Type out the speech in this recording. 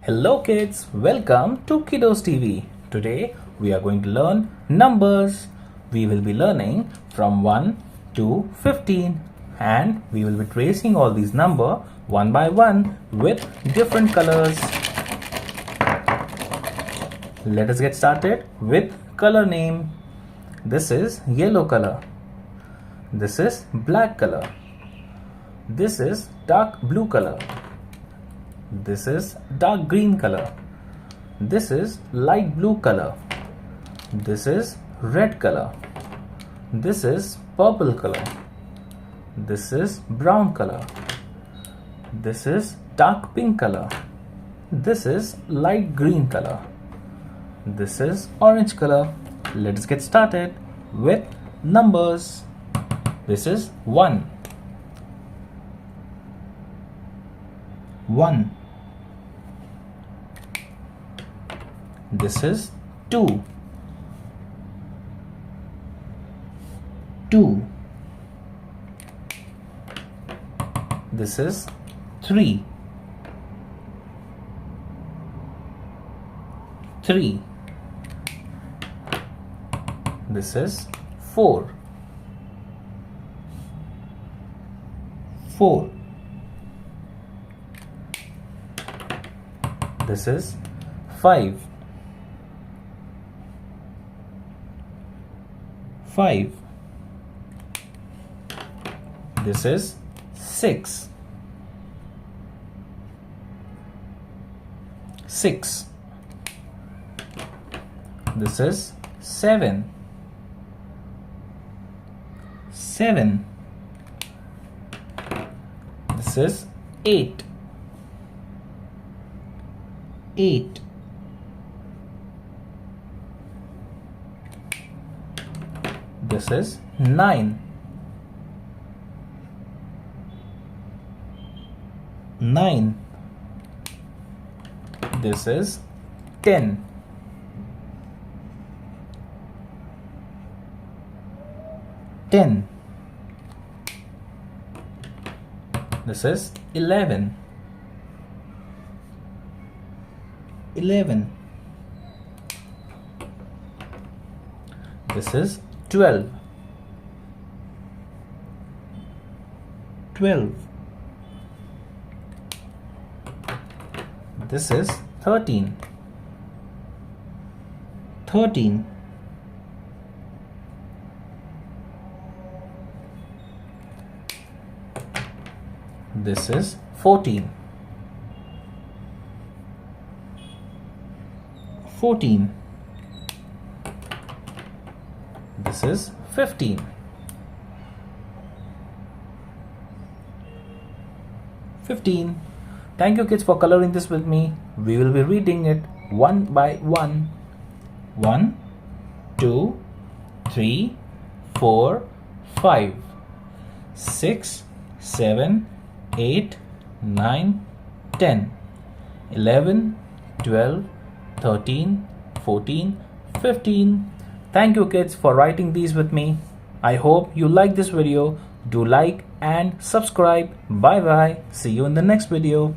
Hello kids, welcome to KiddosTV. Today we are going to learn numbers. We will be learning from 1 to 15 and we will be tracing all these numbers one by one with different colors. Let us get started with color name. This is yellow color. This is black color. This is dark blue color. This is dark green color. This is light blue color. This is red color. This is purple color. This is brown color. This is dark pink color. This is light green color. This is orange color. Let's get started with numbers. This is 1. 1. This is 2. 2. This is 3. 3. This is 4. 4. This is 5. 5. This is 6. 6. This is 7. 7. This is 8. 8. This is 9. 9. This is 10. 10. This is 11. 11. This is 12. 12. This is 13. 13. This is 14. 14. This is 15. 15. Thank you kids for coloring this with me. We will be reading it one by one. 1, 2, 3, 4, 5, 6, 7, 8, 9, 10, 11, 12, 13, 14, 15. Thank you kids for writing these with me. I hope you like this video. Do like and subscribe. Bye bye. See you in the next video.